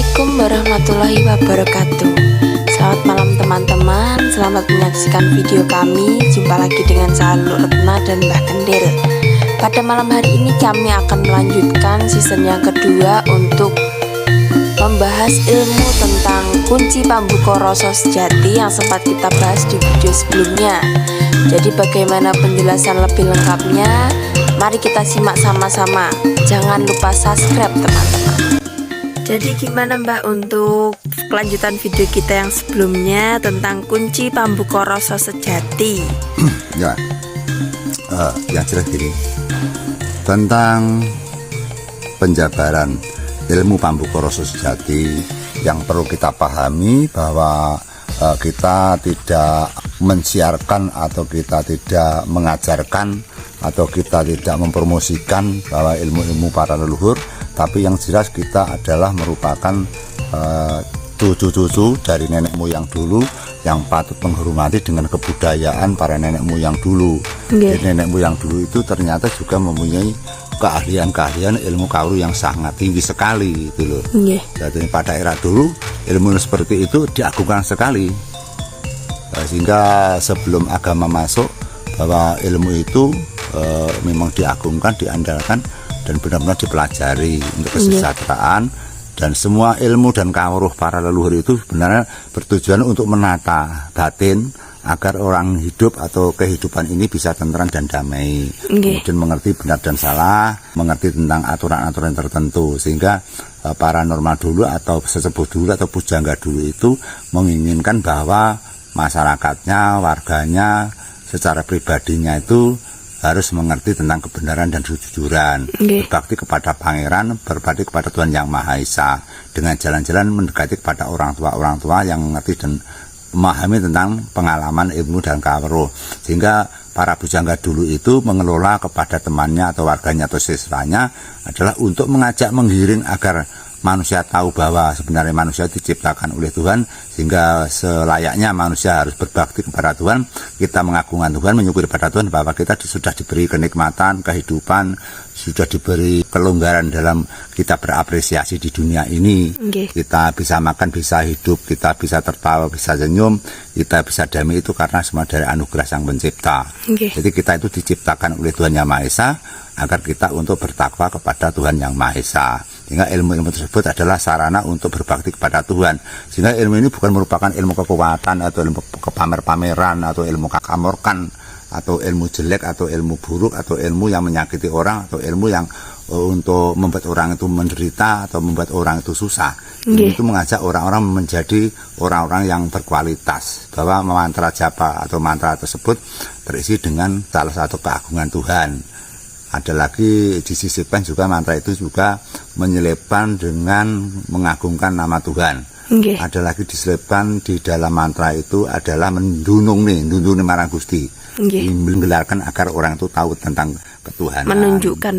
Assalamualaikum warahmatullahi wabarakatuh. Selamat malam teman-teman, selamat menyaksikan video kami. Jumpa lagi dengan saya Luk Retna dan Mbah Kendil. Pada malam hari ini kami akan melanjutkan season yang kedua untuk membahas ilmu tentang kunci Pambukara Rasa Sejati yang sempat kita bahas di video sebelumnya. Jadi bagaimana penjelasan lebih lengkapnya? Mari kita simak sama-sama. Jangan lupa subscribe teman-teman. Jadi gimana Mbak untuk kelanjutan video kita yang sebelumnya tentang kunci Pambukara Rasa Sejati? Ya, yang jelas gini, tentang penjabaran ilmu Pambukara Rasa Sejati yang perlu kita pahami bahwa kita tidak mensiarkan atau kita tidak mengajarkan atau kita tidak mempromosikan bahwa ilmu-ilmu para leluhur, tapi yang jelas kita adalah merupakan cucu-cucu dari nenek moyang dulu yang patut menghormati dengan kebudayaan para nenek moyang dulu. Jadi nenek moyang dulu itu ternyata juga mempunyai keahlian-keahlian ilmu kauru yang sangat tinggi sekali gitu loh. Jadi pada era dulu ilmu seperti itu diagungkan sekali, sehingga sebelum agama masuk bahwa ilmu itu memang diagungkan, diandalkan dan benar-benar dipelajari untuk kesejahteraan. Dan semua ilmu dan kawruh para leluhur itu sebenarnya bertujuan untuk menata batin agar orang hidup atau kehidupan ini bisa tentram dan damai. Kemudian mengerti benar dan salah, mengerti tentang aturan-aturan tertentu, sehingga paranormal dulu atau sesepuh dulu atau pujangga dulu itu menginginkan bahwa masyarakatnya, warganya, secara pribadinya itu harus mengerti tentang kebenaran dan kejujuran, berbakti kepada pangeran, berbakti kepada Tuhan Yang Maha Esa, dengan jalan-jalan mendekati kepada orang tua yang mengerti dan memahami tentang pengalaman ilmu dan kawruh, sehingga para pujangga dulu itu mengelola kepada temannya atau warganya atau siswanya adalah untuk mengajak menggiring agar manusia tahu bahwa sebenarnya manusia diciptakan oleh Tuhan, sehingga selayaknya manusia harus berbakti kepada Tuhan. Kita mengagungkan Tuhan, menyukuri pada Tuhan bahwa kita sudah diberi kenikmatan, kehidupan, sudah diberi kelonggaran dalam kita berapresiasi di dunia ini. Kita bisa makan, bisa hidup, kita bisa tertawa, bisa senyum, kita bisa damai, itu karena semua dari anugerah Sang Pencipta. Jadi kita itu diciptakan oleh Tuhan Yang Maha Esa agar kita untuk bertakwa kepada Tuhan Yang Maha Esa. Sehingga ilmu-ilmu tersebut adalah sarana untuk berbakti kepada Tuhan. Sehingga ilmu ini bukan merupakan ilmu kekuatan atau ilmu kepamer-pameran atau ilmu kakamorkan atau ilmu jelek atau ilmu buruk atau ilmu yang menyakiti orang atau ilmu yang untuk membuat orang itu menderita atau membuat orang itu susah. Ilmu itu mengajak orang-orang menjadi orang-orang yang berkualitas, bahwa mantra japa atau mantra tersebut terisi dengan salah satu keagungan Tuhan. Ada lagi disisipkan juga mantra itu juga menyelipkan dengan mengagungkan nama Tuhan. Ada lagi diselipkan di dalam mantra itu adalah mendunung nih marang Gusti, menggelarkan agar orang itu tahu tentang ketuhanan, menunjukkan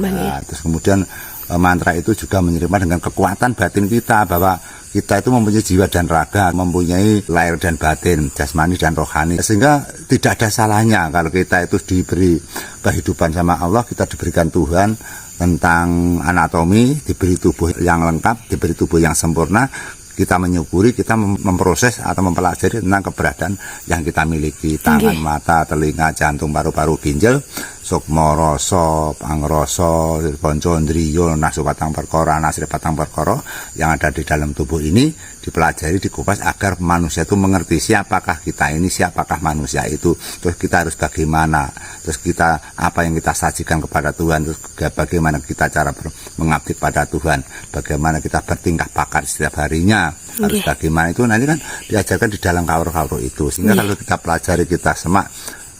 terus kemudian mantra itu juga menyelipkan dengan kekuatan batin kita, bahwa kita itu mempunyai jiwa dan raga, mempunyai lahir dan batin, jasmani dan rohani, sehingga tidak ada salahnya kalau kita itu diberi kehidupan sama Allah, kita diberikan Tuhan tentang anatomi, diberi tubuh yang lengkap, diberi tubuh yang sempurna, kita menyukuri, kita memproses atau mempelajari tentang keberadaan yang kita miliki, tangan, mata, telinga, jantung, paru-paru, ginjal, sukma rasa, pangrasa, panca indriya, nasu patang perkara, nasri patang perkara yang ada di dalam tubuh ini dipelajari, dikupas agar manusia itu mengerti siapakah kita ini, siapakah manusia itu, terus kita harus bagaimana, terus kita apa yang kita sajikan kepada Tuhan, terus bagaimana kita cara mengabdi pada Tuhan, bagaimana kita bertingkah pakar setiap harinya, harus bagaimana, itu nanti kan diajarkan di dalam kawruh-kawruh itu. Sehingga kalau kita pelajari, kita semak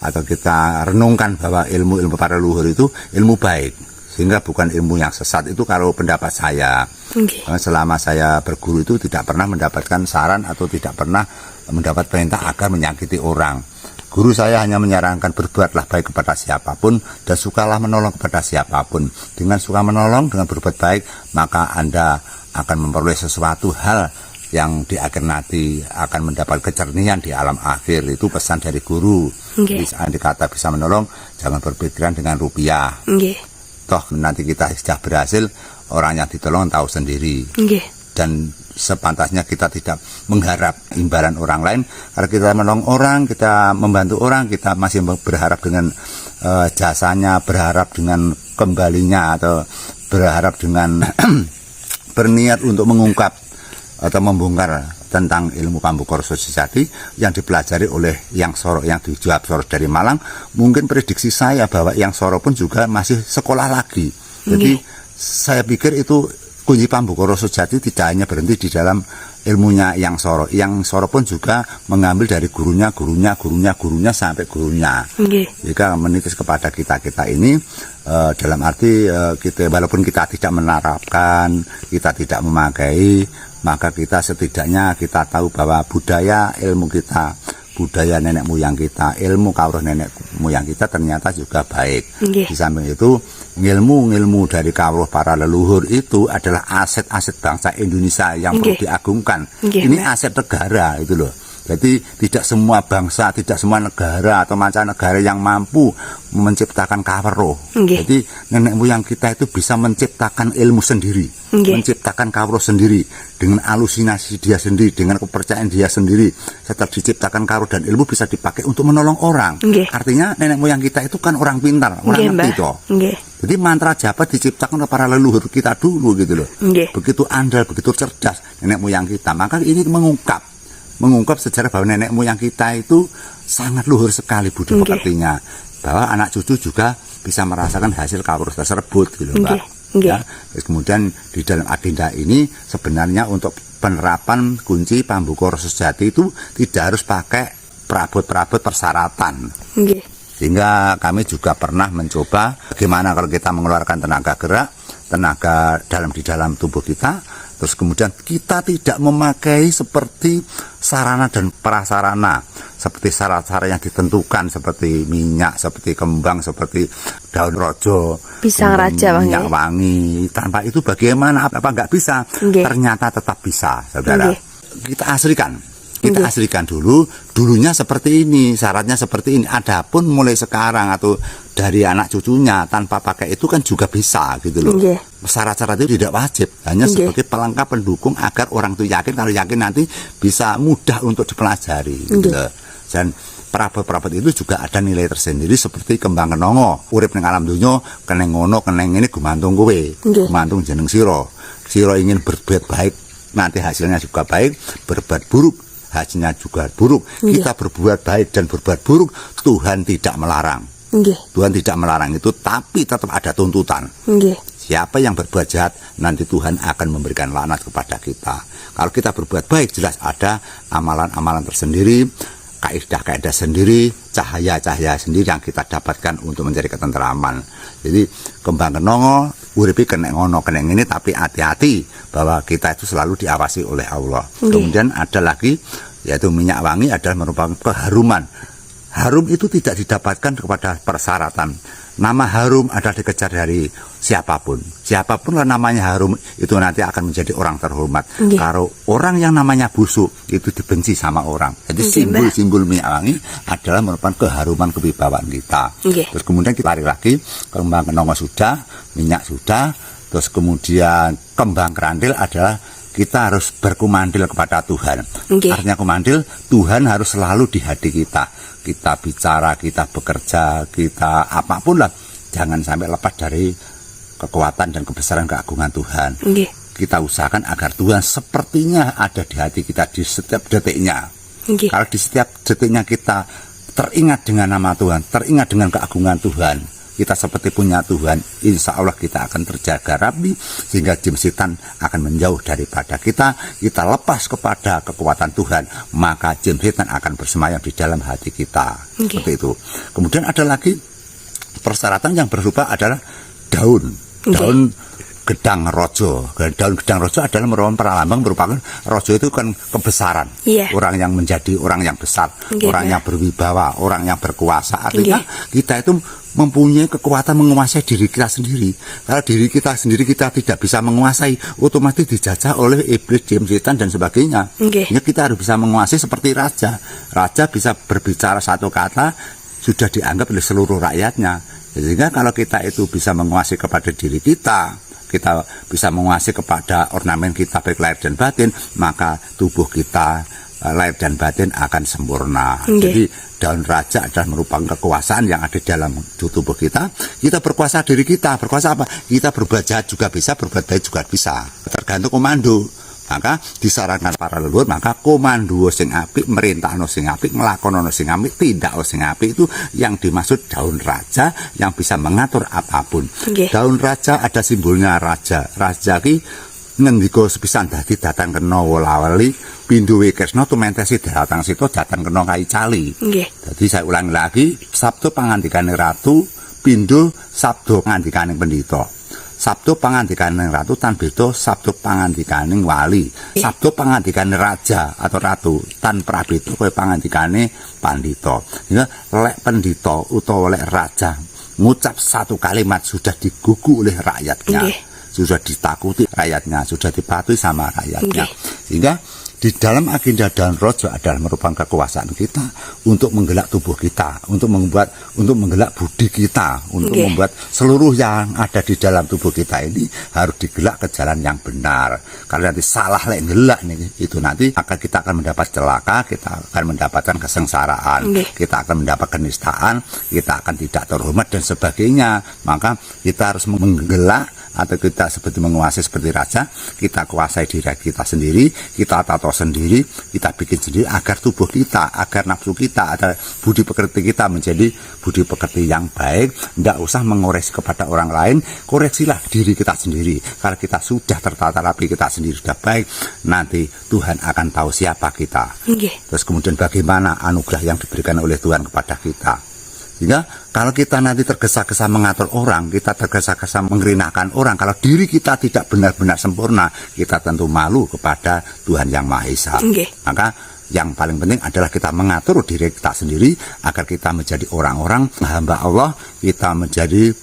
atau kita renungkan bahwa ilmu-ilmu para leluhur itu ilmu baik, sehingga bukan ilmu yang sesat. Itu kalau pendapat saya. Selama saya berguru itu tidak pernah mendapatkan saran atau tidak pernah mendapat perintah agar menyakiti orang. Guru saya hanya menyarankan berbuatlah baik kepada siapapun dan sukalah menolong kepada siapapun. Dengan suka menolong, dengan berbuat baik, maka Anda akan memperoleh sesuatu hal yang di akhir nanti akan mendapat kecernian di alam akhir. Itu pesan dari guru. Bisa kata bisa menolong, jangan berpikiran dengan rupiah. Toh nanti kita sudah berhasil, orang yang ditolong tahu sendiri. dan sepantasnya kita tidak mengharap imbalan orang lain. Kalau kita menolong orang, kita membantu orang, kita masih berharap dengan jasanya, berharap dengan kembalinya, atau berharap dengan berniat untuk mengungkap atau membongkar tentang ilmu Pambukara Sejati yang dipelajari oleh Yang Soro, yang dijawab Soro dari Malang. Mungkin prediksi saya bahwa Yang Soro pun juga masih sekolah lagi. Jadi saya pikir itu kunci Pambukara Sejati tidak hanya berhenti di dalam ilmunya Yang Soro. Yang Soro pun juga mengambil dari gurunya sampai gurunya. Jika menitis kepada kita ini dalam arti kita, walaupun kita tidak menerapkan, kita tidak memakai, maka kita setidaknya kita tahu bahwa budaya ilmu kita, budaya nenek moyang kita, ilmu kawruh nenek moyang kita ternyata juga baik. Di samping itu, ilmu dari kawruh para leluhur itu adalah aset-aset bangsa Indonesia yang perlu diagungkan. Ini aset negara itu loh. Jadi tidak semua bangsa, tidak semua negara atau mancanegara yang mampu menciptakan kawruh. Jadi nenek moyang kita itu bisa menciptakan ilmu sendiri, menciptakan kawruh sendiri dengan halusinasi dia sendiri, dengan kepercayaan dia sendiri. Setelah diciptakan kawruh dan ilmu bisa dipakai untuk menolong orang. Artinya nenek moyang kita itu kan orang pintar, orang ngerti toh. Jadi mantra japa diciptakan oleh para leluhur kita dulu gitu loh. Begitu andal, begitu cerdas nenek moyang kita. Maka ini mengungkap sejarah bahwa nenek moyang kita itu sangat luhur sekali budi pekertinya, bahwa anak cucu juga bisa merasakan hasil kawruh tersebut gitu Mbak. Ya. Kemudian di dalam agenda ini sebenarnya untuk penerapan kunci Pambukara Sejati itu tidak harus pakai perabot-perabot persyaratan. Sehingga kami juga pernah mencoba bagaimana kalau kita mengeluarkan tenaga gerak, tenaga di dalam tubuh kita, terus kemudian kita tidak memakai seperti sarana dan prasarana, seperti syarat-syarat yang ditentukan, seperti minyak, seperti kembang, seperti daun rojo, pisang raja, minyak wangi. Tanpa itu bagaimana? Apa nggak bisa? Ternyata tetap bisa, saudara. Kita aslikan dulunya seperti ini, syaratnya seperti ini. Adapun mulai sekarang atau dari anak cucunya tanpa pakai itu kan juga bisa gitu loh. Syarat-syarat itu tidak wajib, hanya sebagai pelengkap pendukung agar orang itu yakin, kalau yakin nanti bisa mudah untuk dipelajari gitu loh. Dan perabot-perabot itu juga ada nilai tersendiri seperti kembang kenongo, urip ning alam dunya, keneng ngono keneng ini gumantung kowe, gumantung jeneng sira ingin berbuat baik nanti hasilnya juga baik, berbuat buruk hasilnya juga buruk. Kita berbuat baik dan berbuat buruk, Tuhan tidak melarang. Tuhan tidak melarang itu, tapi tetap ada tuntutan. Siapa yang berbuat jahat, nanti Tuhan akan memberikan laknat kepada kita. Kalau kita berbuat baik, jelas ada amalan-amalan tersendiri, kaidah-kaidah sendiri, cahaya-cahaya sendiri yang kita dapatkan untuk mencari ketenteraman. Jadi kembang kenongo, uripi kena ngono kena ini, tapi hati-hati bahwa kita itu selalu diawasi oleh Allah. Kemudian ada lagi, yaitu minyak wangi adalah merupakan keharuman. Harum itu tidak didapatkan kepada persyaratan. Nama harum adalah dikejar dari siapapun. Siapapun lah namanya harum itu nanti akan menjadi orang terhormat. Kalau orang yang namanya busuk itu dibenci sama orang. Jadi simbol-simbol minyak wangi adalah merupakan keharuman kewibawaan kita. Terus kemudian kita lari lagi, kembang kenongo sudah, minyak sudah, terus kemudian kembang kerandil adalah kita harus berkumandil kepada Tuhan. Artinya kumandil, Tuhan harus selalu di hati kita. Kita bicara, kita bekerja, kita apapun lah, jangan sampai lepas dari kekuatan dan kebesaran keagungan Tuhan. Kita usahakan agar Tuhan sepertinya ada di hati kita di setiap detiknya. Kalau di setiap detiknya kita teringat dengan nama Tuhan, teringat dengan keagungan Tuhan, kita seperti punya Tuhan, insya Allah kita akan terjaga rapi, sehingga jin setan akan menjauh daripada kita. Kita lepas kepada kekuatan Tuhan, maka jin setan akan bersemayam di dalam hati kita. Seperti itu. Kemudian ada lagi persyaratan yang berupa adalah daun gedang rojo. Daun gedang rojo adalah merupakan peralambang, merupakan rojo itu kan kebesaran. Orang yang menjadi orang yang besar, orang yang berwibawa, orang yang berkuasa. Artinya kita itu mempunyai kekuatan menguasai diri kita sendiri. Kalau diri kita sendiri kita tidak bisa menguasai, otomatis dijajah oleh iblis, jin, setan dan sebagainya. Ya, kita harus bisa menguasai seperti raja. Raja bisa berbicara satu kata sudah dianggap oleh seluruh rakyatnya. Sehingga kalau kita itu bisa menguasai kepada diri kita kita bisa menguasai kepada ornamen kita baik lahir dan batin, maka tubuh kita lahir dan batin akan sempurna. Jadi daun raja adalah merupakan kekuasaan yang ada dalam tubuh kita. Kita berkuasa diri kita. Berkuasa apa? Kita berbuat jahat juga bisa, berbuat baik juga bisa. Tergantung komando. Maka disarankan para leluhur, maka komando sing apik, merintahno sing apik, nglakonono sing apik, tindak sing apik, itu yang dimaksud daun raja yang bisa mengatur apapun. Daun raja ada simbolnya raja. Raja ki ngendika sepisan dadi datang kena wolawali pindho Kresna tumentesi datang situ datang kena kai cali. Jadi saya ulang lagi, sabda pangandikane ratu, pindho sabda pangandikane pendhita. Sabda pangandikaning ratu tan beda sabda pangandikaning wali. Sabda pangandikaning raja atau ratu tan prabeda kaya pangandikane pandhita. Ya, lek pendhita utawa lek raja ngucap satu kalimat sudah digugu oleh rakyatnya. Sudah ditakuti rakyatnya, sudah dipatuhi sama rakyatnya. Sehingga di dalam agenda daun rojo adalah merupakan kekuasaan kita untuk menggelak tubuh kita, untuk menggelak budi kita, untuk membuat seluruh yang ada di dalam tubuh kita ini harus digelak ke jalan yang benar. Kalau nanti salah lek gelak nih, itu nanti kita akan mendapat celaka, kita akan mendapatkan kesengsaraan, kita akan mendapat kenistaan, kita akan tidak terhormat dan sebagainya. Maka kita harus menggelak atau kita seperti menguasai seperti raja, kita kuasai diri kita sendiri, kita tato sendiri, kita bikin sendiri agar tubuh kita, agar nafsu kita, agar budi pekerti kita menjadi budi pekerti yang baik. Tidak usah mengoreksi kepada orang lain, koreksilah diri kita sendiri. Kalau kita sudah tertata rapi, kita sendiri sudah baik, nanti Tuhan akan tahu siapa kita. Terus kemudian bagaimana anugerah yang diberikan oleh Tuhan kepada kita. Sehingga kalau kita nanti tergesa-gesa mengatur orang, kita tergesa-gesa mengerinakan orang, kalau diri kita tidak benar-benar sempurna, kita tentu malu kepada Tuhan Yang Maha Esa. Maka yang paling penting adalah kita mengatur diri kita sendiri agar kita menjadi orang-orang hamba Allah, kita menjadi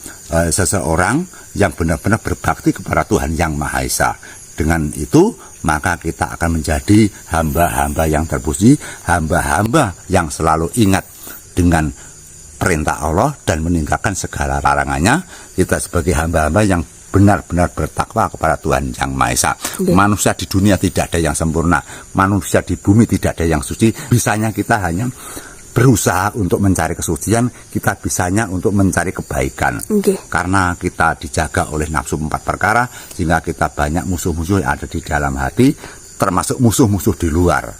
seseorang yang benar-benar berbakti kepada Tuhan Yang Maha Esa. Dengan itu maka kita akan menjadi hamba-hamba yang terpuji, hamba-hamba yang selalu ingat dengan perintah Allah dan meninggalkan segala larangannya. Kita sebagai hamba-hamba yang benar-benar bertakwa kepada Tuhan Yang Maha Esa. Manusia di dunia tidak ada yang sempurna, manusia di bumi tidak ada yang suci. Bisanya kita hanya berusaha untuk mencari kesucian, kita bisanya untuk mencari kebaikan. Karena kita dijaga oleh nafsu 4 perkara, sehingga kita banyak musuh-musuh yang ada di dalam hati, termasuk musuh-musuh di luar.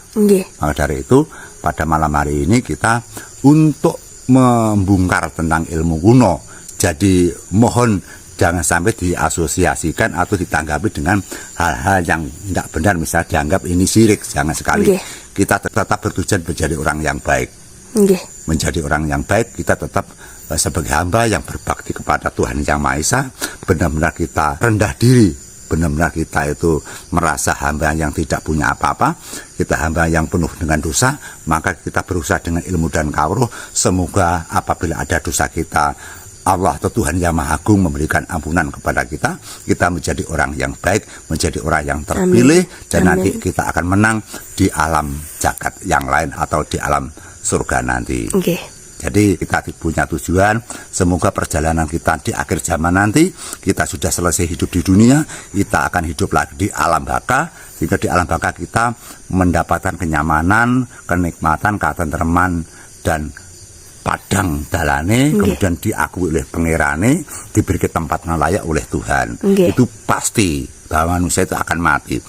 Maka dari itu pada malam hari ini kita untuk membongkar tentang ilmu kuno. Jadi mohon jangan sampai diasosiasikan atau ditanggapi dengan hal-hal yang tidak benar, misalnya dianggap ini syirik. Jangan sekali. Kita tetap bertujuan menjadi orang yang baik. Menjadi orang yang baik, kita tetap sebagai hamba yang berbakti kepada Tuhan Yang Maha Esa. Benar-benar kita rendah diri, benar-benar kita itu merasa hamba yang tidak punya apa-apa, kita hamba yang penuh dengan dosa. Maka kita berusaha dengan ilmu dan kawruh, semoga apabila ada dosa kita, Allah atau Tuhan Yang Maha Agung memberikan ampunan kepada kita, kita menjadi orang yang baik, menjadi orang yang terpilih. Dan nanti kita akan menang di alam jagat yang lain atau di alam surga nanti. Jadi kita punya tujuan, semoga perjalanan kita di akhir zaman nanti, kita sudah selesai hidup di dunia, kita akan hidup lagi di alam baka, sehingga di alam baka kita mendapatkan kenyamanan, kenikmatan, ketenteraman, dan padang dalane, kemudian diakui oleh pangerane, diberi tempat yang layak oleh Tuhan. Itu pasti bahwa manusia itu akan mati.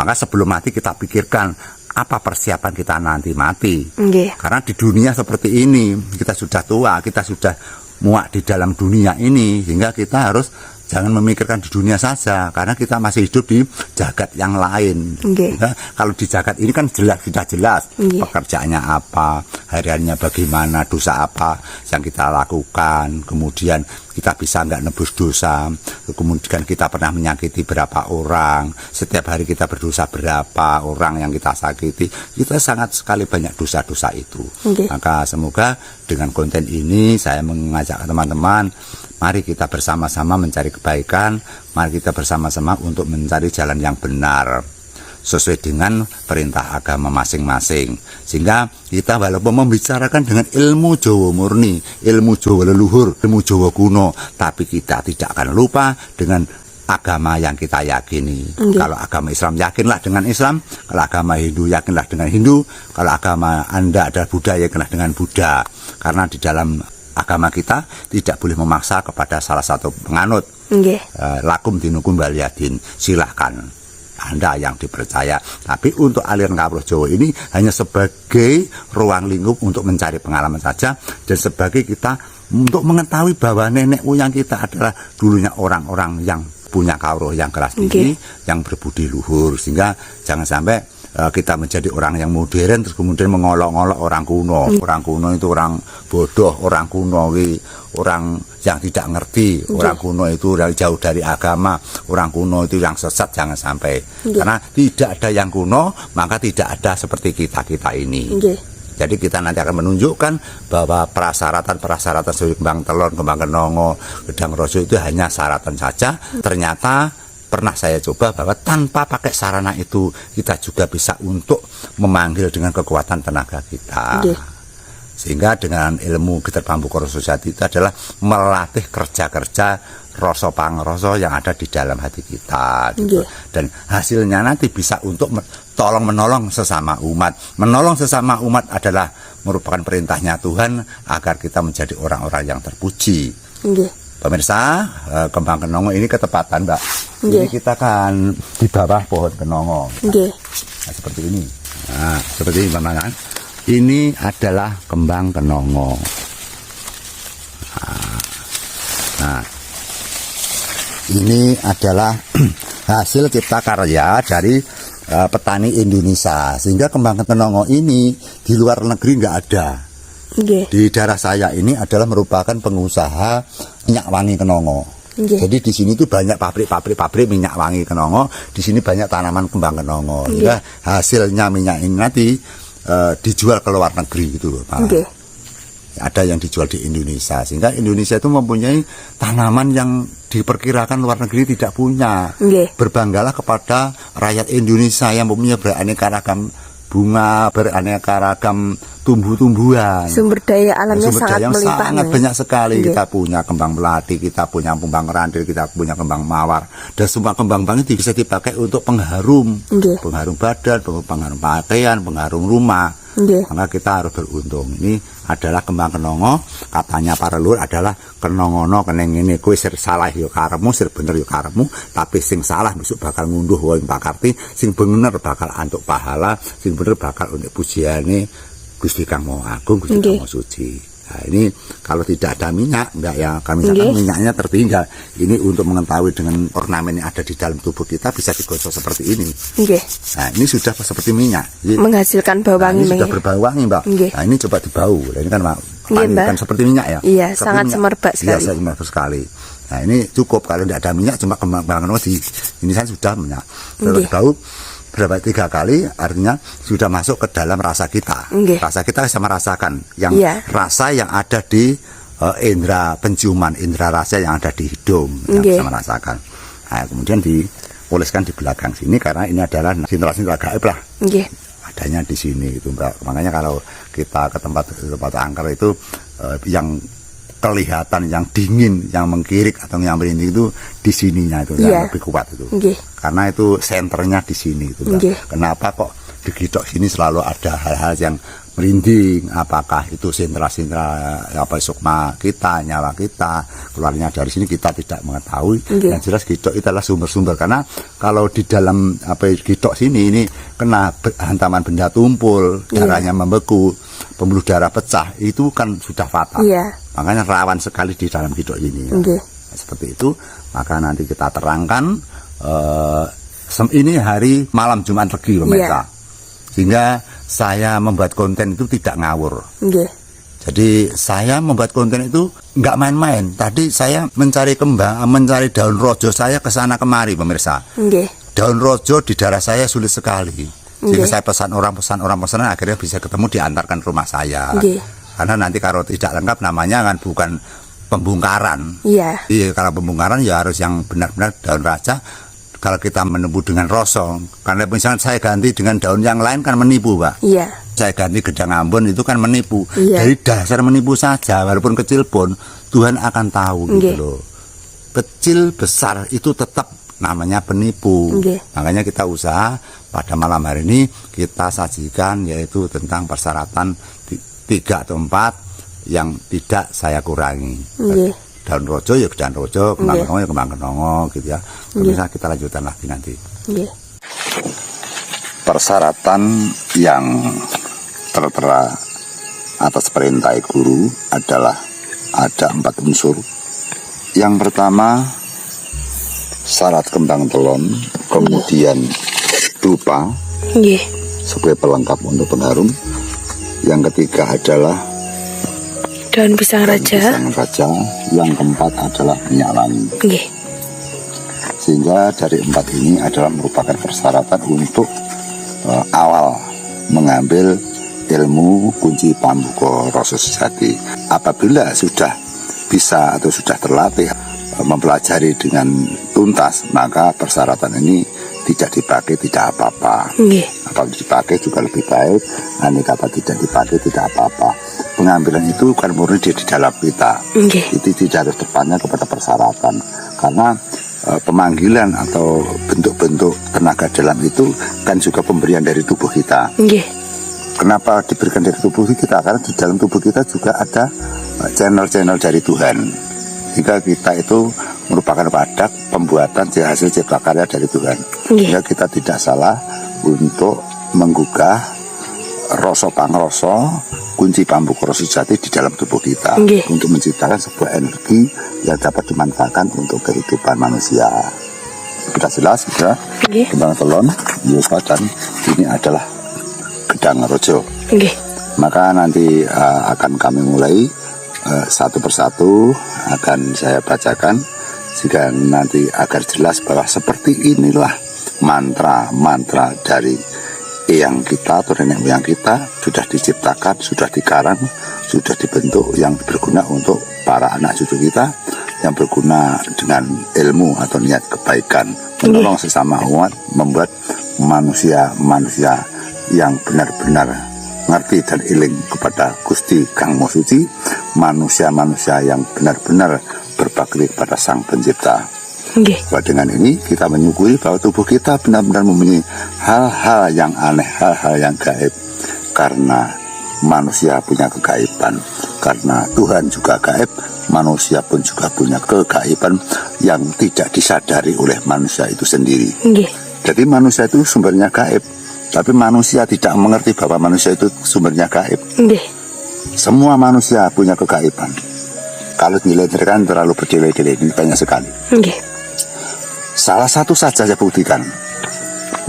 Maka sebelum mati kita pikirkan, apa persiapan kita nanti mati. Karena di dunia seperti ini, kita sudah tua, kita sudah muak di dalam dunia ini, sehingga kita harus jangan memikirkan di dunia saja, karena kita masih hidup di jagat yang lain. Ya, kalau di jagat ini kan sudah jelas pekerjaannya apa, hariannya bagaimana, dosa apa yang kita lakukan, kemudian kita bisa nggak nebus dosa, kemudian kita pernah menyakiti berapa orang, setiap hari kita berdosa berapa orang yang kita sakiti, kita sangat sekali banyak dosa-dosa itu. Maka semoga dengan konten ini saya mengajak teman-teman, mari kita bersama-sama mencari kebaikan, mari kita bersama-sama untuk mencari jalan yang benar sesuai dengan perintah agama masing-masing. Sehingga kita walaupun membicarakan dengan ilmu Jawa murni, ilmu Jawa leluhur, ilmu Jawa kuno, tapi kita tidak akan lupa dengan agama yang kita yakini. Kalau agama Islam, yakinlah dengan Islam. Kalau agama Hindu, yakinlah dengan Hindu. Kalau agama Anda adalah Buddha, yakinlah dengan Buddha. Karena di dalam agama kita tidak boleh memaksa kepada salah satu penganut. Lakum dinukum waliyadin, silahkan Anda yang dipercaya. Tapi untuk aliran Kawruh Jawa ini hanya sebagai ruang lingkup untuk mencari pengalaman saja, dan sebagai kita untuk mengetahui bahwa nenek moyang kita adalah dulunya orang-orang yang punya kawruh yang keras tinggi, yang berbudi luhur, sehingga jangan sampai kita menjadi orang yang modern terus kemudian mengolok-olok orang kuno. Orang kuno itu orang bodoh, orang kuno orang yang tidak ngerti, orang kuno itu jauh dari agama, orang kuno itu yang sesat. Jangan sampai, karena tidak ada yang kuno, maka tidak ada seperti kita ini. Jadi kita nanti akan menunjukkan bahwa persyaratan seperti kembang telon, kembang kenongo, gedang rojo itu hanya syaratan saja. Ternyata pernah saya coba bahwa tanpa pakai sarana itu kita juga bisa untuk memanggil dengan kekuatan tenaga kita. Sehingga dengan ilmu Gitar Bambu Karo Sujati itu adalah melatih kerja-kerja rasa pangrasa yang ada di dalam hati kita gitu. Dan hasilnya nanti bisa untuk tolong menolong sesama umat. Menolong sesama umat adalah merupakan perintahnya Tuhan agar kita menjadi orang-orang yang terpuji. Pemirsa, kembang kenongo ini ketepatan, Mbak. Jadi kita kan di bawah pohon kenongo. Nah, seperti ini. Nah, seperti ini, Mbak. Ini adalah kembang kenongo. Nah, ini adalah hasil cipta karya dari petani Indonesia. Sehingga kembang kenongo ini di luar negeri nggak ada. Di daerah saya ini adalah merupakan pengusaha minyak wangi kenongo. Jadi di sini tuh banyak pabrik minyak wangi kenongo. Di sini banyak tanaman kembang kenongo. Sehingga hasilnya minyak ini nanti dijual ke luar negeri gitu loh, Pak. Ada yang dijual di Indonesia, sehingga Indonesia itu mempunyai tanaman yang diperkirakan luar negeri tidak punya. Berbanggalah kepada rakyat Indonesia yang mempunyai beraneka ragam bunga, beraneka ragam tumbuh-tumbuhan. Sumber daya alamnya sangat banyak sekali. Kita punya kembang melati, kita punya kembang randir, kita punya kembang mawar, dan semua kembang-kembang itu bisa dipakai untuk pengharum, pengharum badan, pengharum pakaian, pengharum rumah. Maka kita harus beruntung. Ini adalah kembang kenongo. Katanya para leluhur adalah kenongono keneng ini kowe sir salah yo karepmu, sir bener yo karepmu, tapi sing salah besok bakal ngunduh wong pakarti, sing bener bakal antuk pahala, sing bener bakal untuk pujiane Gusti Kang Maha Agung, Gusti Kang Maha Suci. Nah, ini kalau tidak ada minyak, enggak ya, kami misalkan minyaknya tertinggal. Ini untuk mengetahui dengan ornamen yang ada di dalam tubuh kita bisa digosok seperti ini. Nah, ini sudah seperti minyak. Jadi, menghasilkan bau wangi. Ini sudah berbau wangi, Mbak. Nah, ini coba dibau. Nah, ini kan Mbak, kan seperti minyak ya. Iya, seperti sangat semerbak sekali. Iya, semerbak sekali. Nah, ini cukup kalau tidak ada minyak, cuma kembang di ini kan sudah minyak. Terus bau berapa 3 kali, artinya sudah masuk ke dalam rasa kita. Rasa kita bisa merasakan yang rasa yang ada di indera penciuman, indera rasa yang ada di hidung, yang bisa merasakan. Nah, kemudian dioleskan di belakang sini karena ini adalah sintra-sintra gaib lah. Adanya di sini itu, Mbak. Makanya kalau kita ke tempat angker itu yang kelihatan yang dingin, yang mengkirik atau yang merinding itu di sininya itu yang lebih kuat itu. Karena itu senternya di sini itu. Kenapa kok di Gitok sini selalu ada hal-hal yang merinding? Apakah itu sentra-sentra apa sukma kita, nyawa kita keluarnya dari sini, kita tidak mengetahui. Yang jelas Gitok itu adalah sumber-sumber, karena kalau di dalam Gitok sini ini kena hantaman benda tumpul, darahnya membeku, pembuluh darah pecah, itu kan sudah fatal. Makanya rawan sekali di dalam Gitok ini. Seperti itu, maka nanti kita terangkan. Ini hari malam Jumat Legi, pemirsa. Sehingga saya membuat konten itu tidak ngawur. Jadi saya membuat konten itu nggak main-main. Tadi saya mencari kembang, mencari daun rojo, saya ke sana kemari, pemirsa. Daun rojo di daerah saya sulit sekali. Sehingga saya pesan orang, akhirnya bisa ketemu, diantarkan rumah saya. Karena nanti kalau tidak lengkap namanya kan bukan pembongkaran. Iya, kalau pembongkaran ya harus yang benar-benar daun raja. Kalau kita menempuh dengan rosong, karena misalnya saya ganti dengan daun yang lain kan menipu, Pak. Saya ganti gedang Ambon itu kan menipu. Dari dasar menipu saja, walaupun kecil pun Tuhan akan tahu gitu loh. Kecil besar itu tetap namanya penipu. Nggih. Makanya kita usaha pada malam hari ini kita sajikan yaitu tentang persyaratan 3 atau 4 yang tidak saya kurangi. Nggih. Daun rojo ya daun rojo, kembang kenongo ya kembang kenongo gitu ya. Kemudian kita lanjutkan lagi nanti. Nggih. Persyaratan yang tertera atas perintah guru adalah ada 4 unsur. Yang pertama syarat kembang telon, kemudian dupa Nggih. sebagai pelengkap untuk pengharum. Yang ketiga adalah Daun pisang raja. pisang raja. Yang keempat adalah minyak wangi. Nggih. Sehingga dari 4 ini adalah merupakan persyaratan untuk awal mengambil ilmu kunci pambuka rasa sejati. Apabila sudah bisa atau sudah terlatih mempelajari dengan tuntas, maka persyaratan ini tidak dipakai tidak apa-apa. Nggih. Apabila dipakai juga lebih baik. Andai kata tidak dipakai tidak apa-apa. Pengambilan itu kan murni di dalam kita. Nggih. Itu tidak harus tepatnya kepada persyaratan. Karena pemanggilan atau bentuk-bentuk tenaga dalam itu kan juga pemberian dari tubuh kita. Nggih. Kenapa diberikan dari tubuh kita? Karena di dalam tubuh kita juga ada channel-channel dari Tuhan. Jika kita itu merupakan wadah pembuatan hasil cipta karya dari Tuhan. Sehingga kita tidak salah untuk menggugah rasa pangrasa kunci pambuka rasa sejati di dalam tubuh kita. Nggih. Untuk menciptakan sebuah energi yang dapat dimanfaatkan untuk kehidupan manusia. Sudah jelas, sudah? Nggih. Kembang telon, yuka, dan ini adalah gedang rojo. Nggih. Maka nanti akan kami mulai satu persatu akan saya bacakan sehingga nanti agar jelas bahwa seperti inilah mantra-mantra dari eyang kita atau nenek moyang kita sudah diciptakan, sudah dikarang, sudah dibentuk yang berguna untuk para anak cucu kita, yang berguna dengan ilmu atau niat kebaikan, menolong sesama umat, membuat manusia-manusia yang benar-benar ngerti dan iling kepada Gusti Kang Maha Suci, manusia-manusia yang benar-benar berbakti kepada Sang Pencipta. Nggih. Bahwa dengan ini kita menyukuri bahwa tubuh kita benar-benar mempunyai hal-hal yang aneh, hal-hal yang gaib. Karena manusia punya kegaiban, karena Tuhan juga gaib, manusia pun juga punya kegaiban yang tidak disadari oleh manusia itu sendiri. Nggih. Jadi manusia itu sumbernya gaib, tapi manusia tidak mengerti bahwa manusia itu sumbernya gaib. Nggih. Semua manusia punya kegaiban. Kalau dileterkan terlalu berdele-dele, ini banyak sekali. Nggih. Salah satu saja saya buktikan.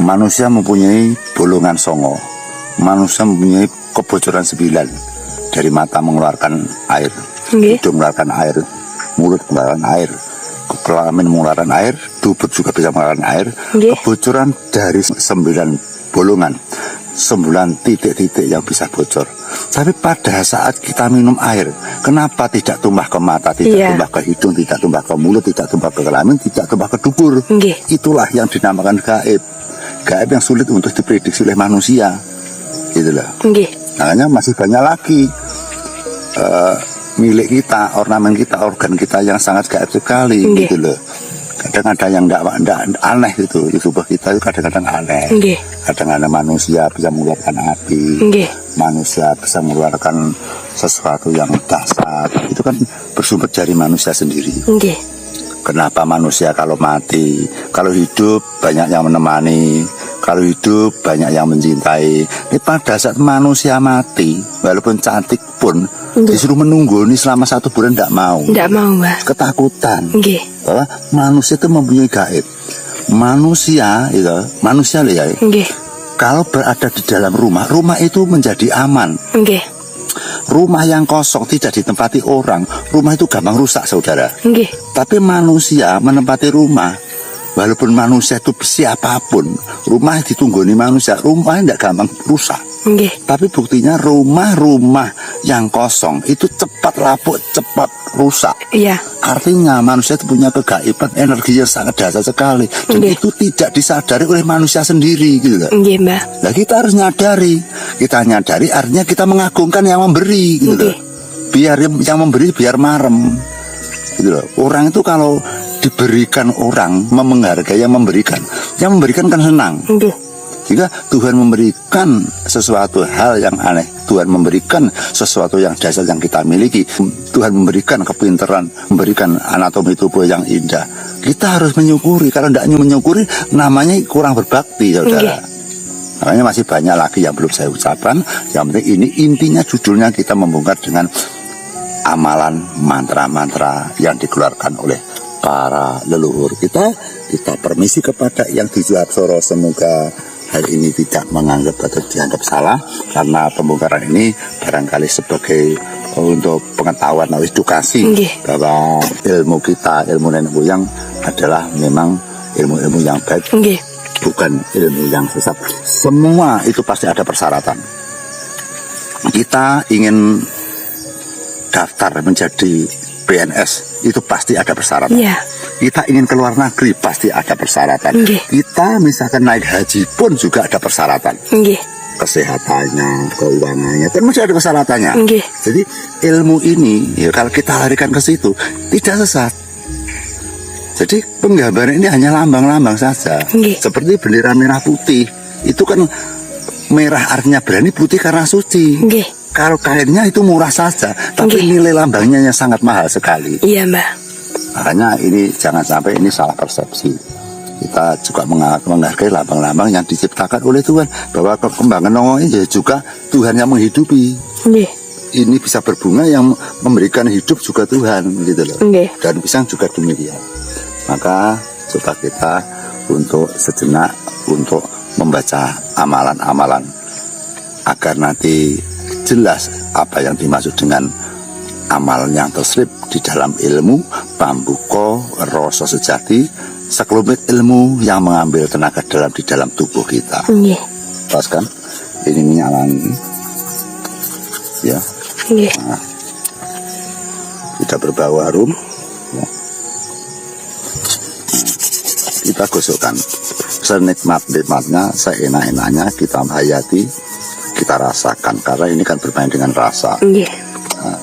Manusia mempunyai bolongan songo. Manusia mempunyai kebocoran 9. Dari mata mengeluarkan air, Nggih. hidung mengeluarkan air, mulut mengeluarkan air, kelamin mengeluarkan air, tubuh juga bisa mengeluarkan air. Nggih. Kebocoran dari 9 bolongan, 9 titik-titik yang bisa bocor. Tapi pada saat kita minum air, kenapa tidak tumbah ke mata, tidak tumbah ke hidung, tidak tumbah ke mulut, tidak tumbah ke kelamin, tidak tumbah ke dubur? Nggih. Itulah yang dinamakan gaib. Gaib yang sulit untuk diprediksi oleh manusia. Itulah. Nggih. Makanya masih banyak lagi milik kita, ornamen kita, organ kita yang sangat gaib sekali. Nggih. Gitu loh. Kadang ada yang enggak aneh gitu. Di tubuh kita itu kadang-kadang aneh. Nggih. Kadang-kadang manusia bisa mengeluarkan api. Nggih. Manusia bisa mengeluarkan sesuatu yang dahsyat. Itu kan bersumber dari manusia sendiri. Nggih. Kenapa manusia kalau mati, kalau hidup banyak yang menemani, kalau hidup banyak yang mencintai. Ini pada saat manusia mati, walaupun cantik pun disuruh menunggu ini selama 1 bulan tidak mau. Tidak mau, Mbak. Ketakutan. Nggih. Bahwa manusia itu mempunyai gaib. Manusia itu, manusia loh ya. Nggih. Kalau berada di dalam rumah, rumah itu menjadi aman. Nggih. Rumah yang kosong tidak ditempati orang, rumah itu gampang rusak, saudara. Nggih. Tapi manusia menempati rumah, walaupun manusia itu siapapun, rumah ditunggoni manusia, rumahnya tidak gampang rusak. Nggih. Tapi buktinya rumah-rumah yang kosong itu cepat lapuk, cepat rusak. Iya. Artinya manusia itu punya kegaiban, energi yang sangat dahsyat sekali. Dan Nggih. itu tidak disadari oleh manusia sendiri gitu loh. Nggih, Mbak. Nah kita harus nyadari. Kita nyadari artinya kita mengagungkan yang memberi gitu loh. Nggih. Biar yang memberi biar marem gitu loh. Orang itu kalau diberikan orang, menghargai yang memberikan. Yang memberikan kan senang. Jika Tuhan memberikan sesuatu hal yang aneh, Tuhan memberikan sesuatu yang dasar yang kita miliki, Tuhan memberikan kepintaran, memberikan anatomi tubuh yang indah, kita harus menyukuri. Kalau tidak menyukuri, namanya kurang berbakti, saudara. Makanya masih banyak lagi yang belum saya ucapkan. Yang penting ini intinya, judulnya kita membongkar dengan amalan mantra-mantra yang dikeluarkan oleh para leluhur kita. Kita permisi kepada yang dijawab Soro, semoga hal ini tidak menganggap atau dianggap salah, karena pembongkaran ini barangkali sebagai untuk pengetahuan atau edukasi bahwa ilmu kita, ilmu nenek moyang adalah memang ilmu-ilmu yang baik, bukan ilmu yang sesat. Semua itu pasti ada persyaratan. Kita ingin daftar menjadi PNS, itu pasti ada persyaratan. Kita ingin keluar negeri, pasti ada persyaratan. Kita misalkan naik haji pun juga ada persyaratan. Kesehatannya, keuangannya, kan masih ada persyaratannya. Jadi ilmu ini, ya, kalau kita larikan ke situ, tidak sesat. Jadi penggambaran ini hanya lambang-lambang saja. Seperti bendera merah putih, itu kan merah artinya berani, putih karena suci. Kalau kainnya itu murah saja, tapi nilai lambangnya yang sangat mahal sekali. Iya, Mbak. Makanya ini jangan sampai ini salah persepsi. Kita juga menghargai lambang-lambang yang diciptakan oleh Tuhan, bahwa kembang kenong ini juga Tuhan yang menghidupi. Ini bisa berbunga, yang memberikan hidup juga Tuhan, gitu loh. Dan pisang juga demikian. Maka coba kita untuk sejenak untuk membaca amalan-amalan agar nanti jelas apa yang dimaksud dengan amal yang terselip di dalam ilmu pambuka rasa sejati, sekelumit ilmu yang mengambil tenaga dalam di dalam tubuh kita. Pas kan? Ini minyak wangi, ya. Nah, tidak berbau harum. Ya. Kita gosokkan senikmat-nikmatnya, seenak-enaknya kita hayati, kita rasakan, karena ini kan bermain dengan rasa. Nah.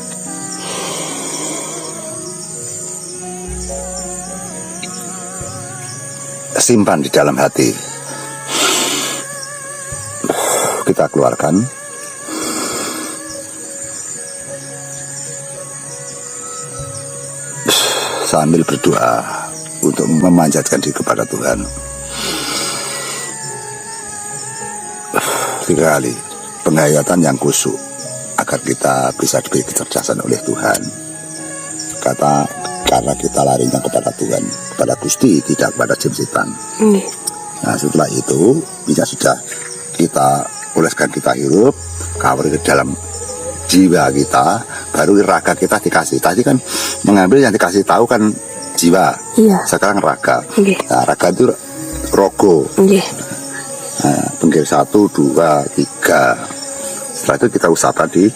Simpan di dalam hati. Kita keluarkan. Sambil berdoa untuk memanjatkan diri kepada Tuhan. 3 kali penghayatan yang khusyuk agar kita bisa diberi kecerdasan oleh Tuhan. Karena kita larinya kepada Tuhan, kepada Gusti, tidak kepada jin setan. Nah, setelah itu bisa sudah kita oleskan, kita hirup, kawur ke dalam jiwa kita, baru raga kita dikasih. Tadi kan mengambil yang dikasih tahu kan jiwa, sekarang raga. Nah, raga itu rogo. Nah, pinggir 1, 2, 3. Setelah itu kita usahakan di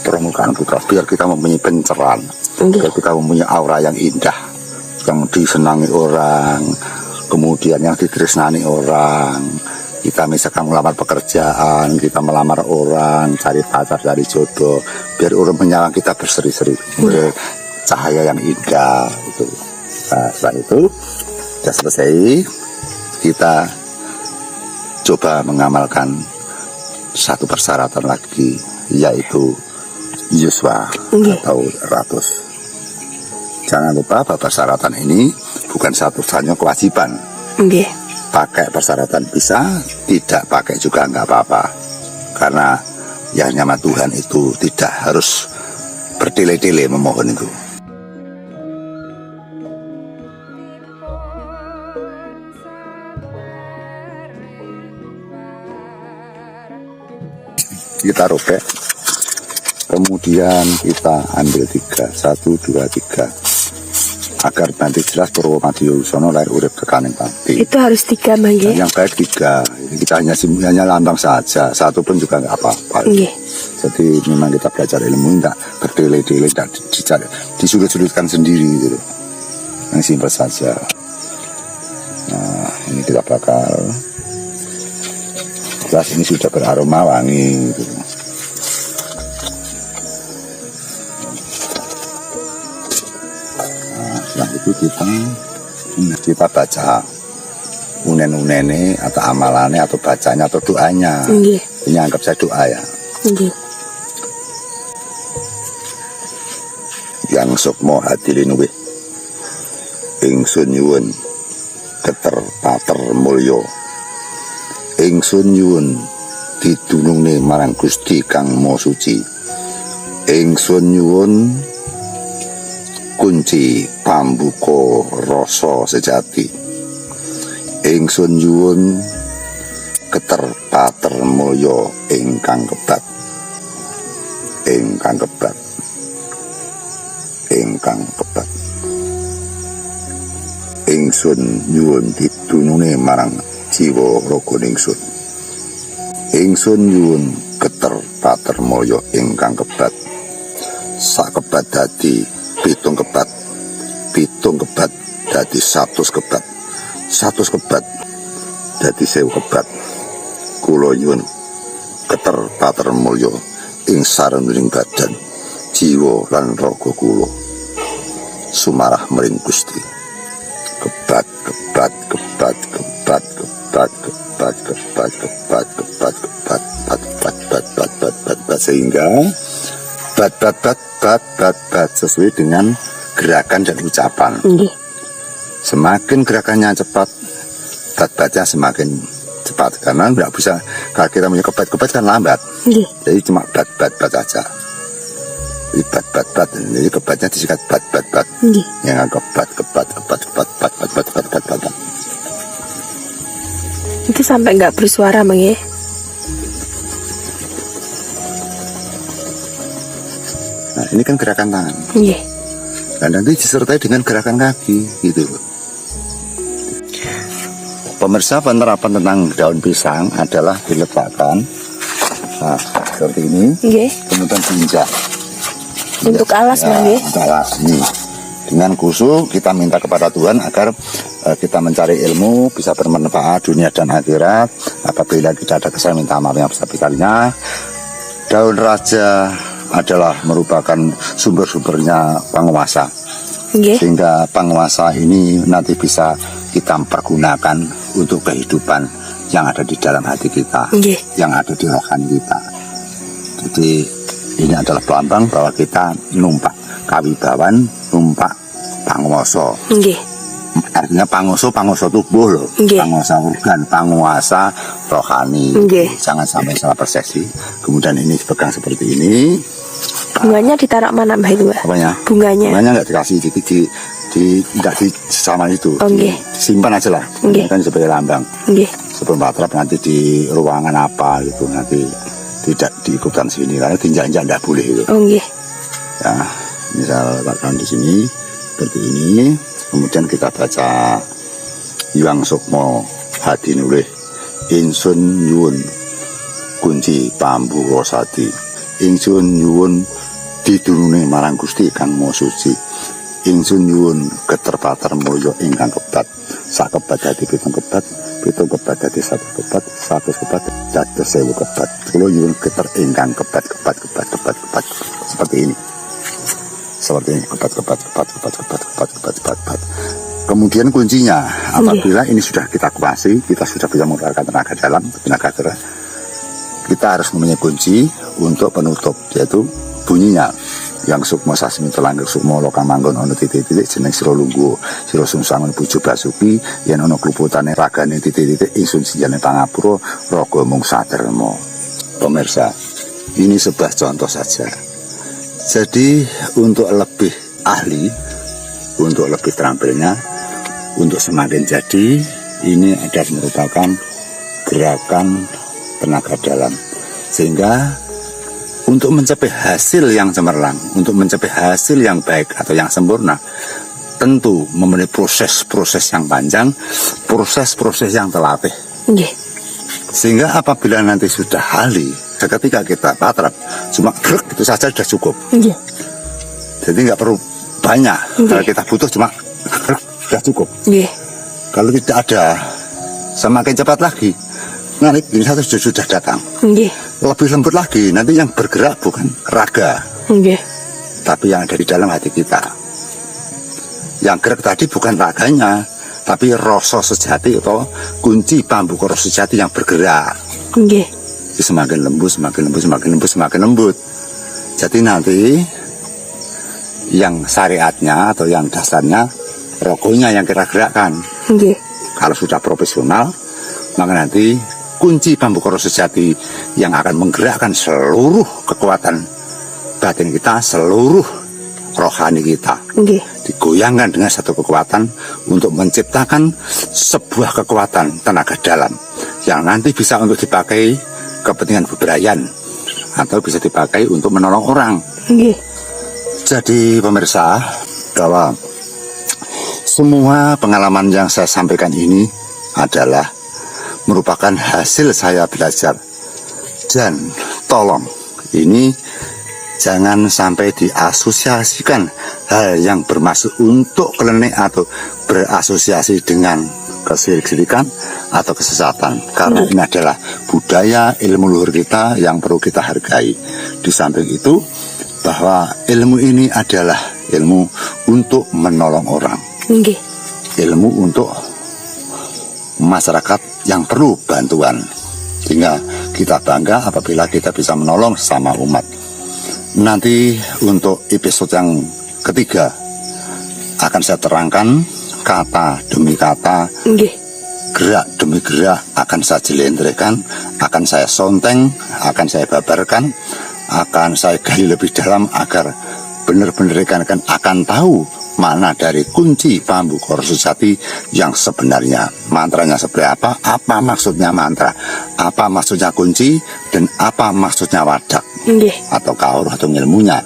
permukaan kita, biar kita mempunyai pencerahan, biar kita mempunyai aura yang indah, yang disenangi orang, kemudian yang ditresnani orang. Kita misalkan melamar pekerjaan, kita melamar orang, cari pacar, cari jodoh, biar orang menyalahkan kita berseri-seri, cahaya yang indah itu. Nah, setelah itu sudah selesai, kita coba mengamalkan satu persyaratan lagi, yaitu Yuswa atau ratus. Jangan lupa bahwa persyaratan ini bukan satu-satunya kewajiban. Pakai persyaratan bisa, tidak pakai juga nggak apa-apa. Karena yang nama Tuhan itu tidak harus bertele-tele memohon itu. Kita robek, kemudian kita ambil 3, 1, 2, 3, agar nanti jelas Purwo Madyosono lahir urip kekaning pati. Itu harus 3, Bang. Yang baik 3, kita hanya lambang saja, 1 pun juga nggak apa-apa. Jadi memang kita belajar ilmu tidak berdele-dele, tidak disulit-sulitkan sendiri gitu. Yang simpel saja. Nah, ini kita bakal, jelas ini sudah beraroma wangi gitu. Nah, setelah itu kita Kita baca unen-unene atau amalannya atau bacanya atau doanya. Nggih. Ini anggap saya doa ya. Nggih. Yang sukmo hadirin wih, ingsun nyuwun keter pater mulya, ingsun nyuwun didunungne marang Gusti Kang Maha Suci, ingsun nyuwun kunci pambuka rasa sejati, ingsun nyuwun keter pater mulya ingkang kebat, ingkang kebat, ingkang kebat. Ingsun nyuwun didunungne marang jiwa raga ingsun, ingsun nyuwun keter pater mulya ingkang kebat, sak kebat dadi pitung kebat, pitung kebat dadi 100 kebat, 100 kebat dadi 1000 kebat. Kula nyuwun keter pater mulya ing sarening badan, jiwa lan raga kula sumarah mring Gusti. Kebat, kebat, kebat, kebat, kebat, kebat, kebat, kebat, kebat, kebat, bat, bat, bat, bat, bat, bat, bat, sehingga bat, bat, bat, bat, bat, bat sesuai dengan gerakan dan ucapan. Semakin gerakannya cepat, bat-batnya semakin cepat, karena nggak bisa. Kalau kita punya kebat-kebat kan lambat, jadi cuma bat-bat-bat aja. Jadi bat-bat-bat, jadi kebatnya disikat bat-bat-bat, yang kebat, kebat, kebat, kebat, bat, bat, bat, bat, bat, bat, bat. Itu sampai nggak bersuara Bang ya? Nah ini kan gerakan tangan. Iya. Dan nanti disertai dengan gerakan kaki, gitu loh. Pemirsa, penerapan tentang daun pisang adalah diletakkan, nah seperti ini, kemudian diinjak. Untuk alas Bang ya? Untuk alas ini. Dengan khusyuk kita minta kepada Tuhan agar kita mencari ilmu bisa bermanfaat dunia dan akhirat. Apabila kita ada kesalahan, minta maaf yang besar-besarnya. Daun raja adalah merupakan sumber-sumbernya penguasa, sehingga penguasa ini nanti bisa kita pergunakan untuk kehidupan yang ada di dalam hati kita, yang ada di rohani kita. Jadi ini adalah pelambang bahwa kita numpak kawibawan, numpak panguwasa. Artinya panguwasa tubuh loh, panguwasa organ, panguwasa rohani. Jangan sampai salah persepsi. Kemudian ini dipegang seperti ini. Bunganya ditaruh mana Mbak itu? Apanya? Bunganya nggak dikasih tidak di sama itu. Simpan aja lah. Kan sebagai lambang. Sebelum patrap nanti di ruangan apa gitu, nanti tidak diikutkan sini, karena tinjak-injak tidak boleh itu. Ya, misal letakkan di sini seperti ini. Kemudian kita baca Yang Sukmo Hadi Nulih, ingsun nyuwun kunci pambu rosati, ingsun nyuwun didunungne marang Gusti Kang Maha Suci, ingsun nyuwun keterpater mulya ingkang kebat, sak kebat dadi pitung kebat, pitung kebat dadi 100 kebat, 100 kebat dadi 1000 kebat. Kula nyuwun keter ingkang kebat, kebat, kebat, kebat, kebat, seperti ini. Seperti ini, kebat, kebat, kebat, kebat, kebat, kebat, kebat, kebat, kebat. Kemudian kuncinya, apabila ini sudah kita kuasai, kita sudah bisa mengeluarkan tenaga dalam, tenaga keras, kita harus mempunyai kunci untuk penutup, yaitu bunyinya. Yang sukmo sasmito langgeng sukmo loka manggon ono titik-titik jeneng sira lungguh sira sungsangun bujo basuki yen ono kluputane ragane titik-titik ingsun sinjane pangapura raga mung saderma. Pemirsa, ini sebuah contoh saja. Jadi untuk lebih ahli, untuk lebih terampilnya, untuk semakin jadi, ini adalah merupakan gerakan tenaga dalam, sehingga untuk mencapai hasil yang cemerlang, untuk mencapai hasil yang baik atau yang sempurna, tentu memenuhi proses-proses yang panjang, proses-proses yang terlatih. Sehingga apabila nanti sudah ahli, ketika kita patrap, cuma grek itu saja sudah cukup. Jadi nggak perlu banyak. Kalau kita butuh cuma grek sudah cukup. Kalau tidak ada, semakin cepat lagi. Nah, ini satu sudah datang. Lebih lembut lagi, nanti yang bergerak bukan raga, tapi yang ada di dalam hati kita. Yang gerak tadi bukan raganya, tapi rasa sejati atau kunci pambukara sejati yang bergerak. Nggih. Semakin lembut, semakin lembut, semakin lembut, semakin lembut. Jadi nanti yang syariatnya atau yang dasarnya rogonya yang kita gerakkan. Nggih. Kalau sudah profesional, maka nanti kunci pambukara sejati yang akan menggerakkan seluruh kekuatan batin kita, seluruh rohani kita. Nggih. Digoyangkan dengan satu kekuatan untuk menciptakan sebuah kekuatan tenaga dalam yang nanti bisa untuk dipakai kepentingan bebrayan atau bisa dipakai untuk menolong orang. Nggih. Jadi pemirsa, bahwa semua pengalaman yang saya sampaikan ini adalah merupakan hasil saya belajar. Dan tolong ini jangan sampai diasosiasikan hal yang bermaksud untuk klinik atau berasosiasi dengan kesirik-sirikan atau kesesatan, karena ini adalah budaya ilmu luhur kita yang perlu kita hargai. Di samping itu, bahwa ilmu ini adalah ilmu untuk menolong orang, Nggih. ilmu untuk masyarakat yang perlu bantuan, sehingga kita bangga apabila kita bisa menolong sama umat. Nanti untuk episode yang ketiga akan saya terangkan kata demi kata, Nggih. gerak demi gerak akan saya jelentrehkan, akan saya sonteng, akan saya babarkan, akan saya gali lebih dalam agar benar-benar rekan-rekan akan tahu mana dari kunci pambukara sejati yang sebenarnya. Mantranya seperti apa maksudnya mantra, apa maksudnya kunci, dan apa maksudnya wadak Nggih. atau kaur atau ilmunya.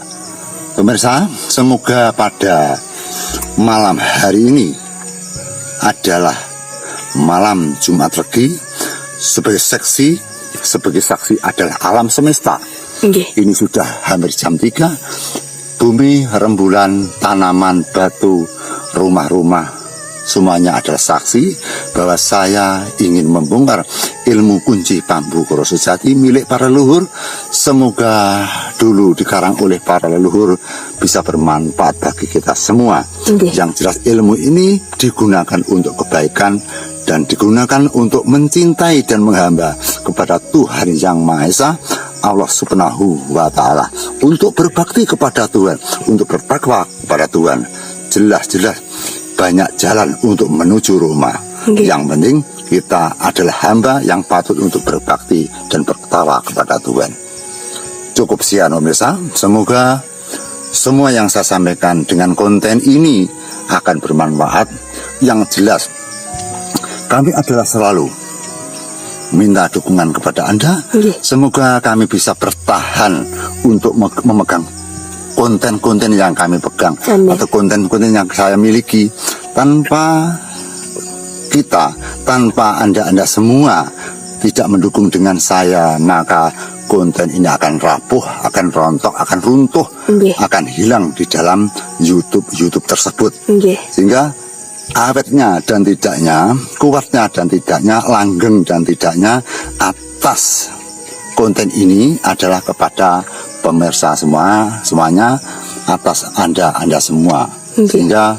Pemirsa, semoga pada malam hari ini adalah malam Jumat Legi, sebagai saksi adalah alam semesta. Nggih. Ini sudah hampir jam 3. Bumi, rembulan, tanaman, batu, rumah-rumah, semuanya adalah saksi bahwa saya ingin membongkar ilmu kunci pambukara sejati milik para leluhur. Semoga dulu dikarang oleh para leluhur bisa bermanfaat bagi kita semua. Nggih. Yang jelas ilmu ini digunakan untuk kebaikan dan digunakan untuk mencintai dan menghamba kepada Tuhan Yang Maha Esa, Allah Subhanahu wa Ta'ala, untuk berbakti kepada Tuhan, untuk bertakwa kepada Tuhan. Jelas-jelas banyak jalan untuk menuju Roma. Nggih. Yang penting kita adalah hamba yang patut untuk berbakti dan bertakwa kepada Tuhan. Cukup sekian pemirsa, semoga semua yang saya sampaikan dengan konten ini akan bermanfaat. Yang jelas kami adalah selalu minta dukungan kepada Anda. Nggih. Semoga kami bisa bertahan untuk memegang konten-konten yang kami pegang. Amin. Atau konten-konten yang saya miliki. Tanpa kita, tanpa Anda semua tidak mendukung dengan saya, maka konten ini akan rapuh, akan rontok, akan runtuh, Nggih. akan hilang di dalam YouTube tersebut. Nggih. Sehingga awetnya dan tidaknya, kuatnya dan tidaknya, langgeng dan tidaknya atas konten ini adalah kepada pemirsa semuanya, atas Anda semua. Sehingga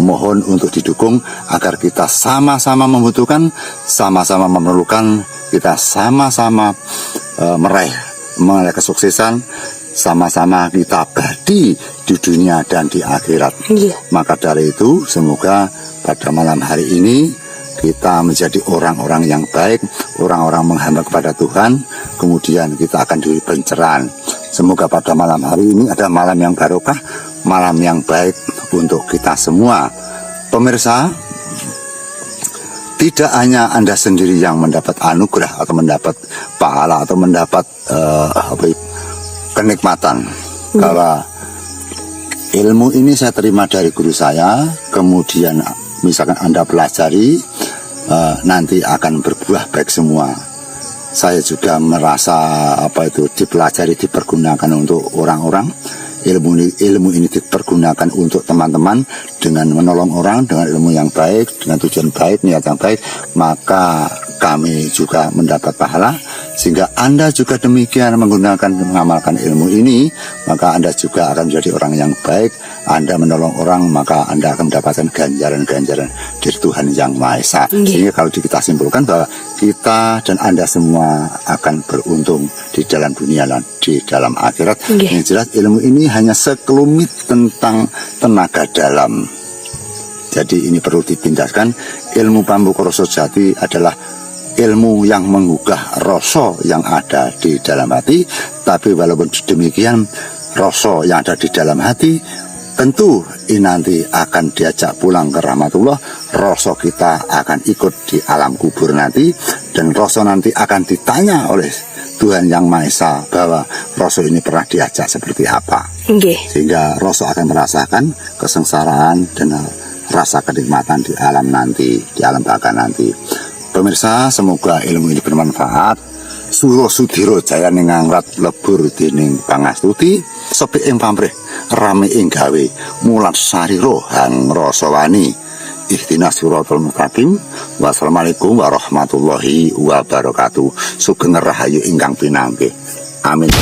mohon untuk didukung agar kita sama-sama membutuhkan, sama-sama memerlukan, kita sama-sama meraih kesuksesan, sama-sama kita abadi di dunia dan di akhirat. Nggih. Maka dari itu semoga pada malam hari ini kita menjadi orang-orang yang baik, orang-orang menghamba kepada Tuhan, kemudian kita akan diberi pencerahan. Semoga pada malam hari ini ada malam yang barokah, malam yang baik untuk kita semua. Pemirsa, tidak hanya Anda sendiri yang mendapat anugerah atau mendapat pahala atau mendapat kenikmatan. Kalau ilmu ini saya terima dari guru saya, kemudian misalkan Anda pelajari, nanti akan berbuah baik semua. Saya juga merasa dipelajari, dipergunakan untuk orang-orang. ilmu ini dipergunakan untuk teman-teman dengan menolong orang dengan ilmu yang baik, dengan tujuan baik, niat yang baik, maka kami juga mendapat pahala. Sehingga Anda juga demikian mengamalkan ilmu ini, maka Anda juga akan menjadi orang yang baik. Anda menolong orang, maka Anda akan mendapatkan ganjaran-ganjaran dari Tuhan Yang Maha Esa. Sehingga kalau kita simpulkan bahwa kita dan Anda semua akan beruntung di dalam dunia dan di dalam akhirat. Yang jelas ilmu ini hanya sekelumit tentang tenaga dalam. Jadi ini perlu dipindahkan. Ilmu Pamukara Sejati adalah ilmu yang menggugah rasa yang ada di dalam hati. Tapi walaupun demikian, rasa yang ada di dalam hati tentu ini nanti akan diajak pulang ke rahmatullah. Rasa kita akan ikut di alam kubur nanti, dan rasa nanti akan ditanya oleh Tuhan Yang Maha Esa bahwa rasa ini pernah diajak seperti apa. Sehingga rasa akan merasakan kesengsaraan dan rasa kenikmatan di alam nanti, di alam baka nanti. Pemirsa, semoga ilmu ini bermanfaat. Sulo Sudiro Jaya ning ngangrat lebur dening pangastuti, sepi ing pamrih rame ing gawe mulat sarira hang rasa wani. Ihdinas siratal mustaqim. Wassalamualaikum warahmatullahi wabarakatuh. Sugeng rahayu ingkang pinanggih. Amin.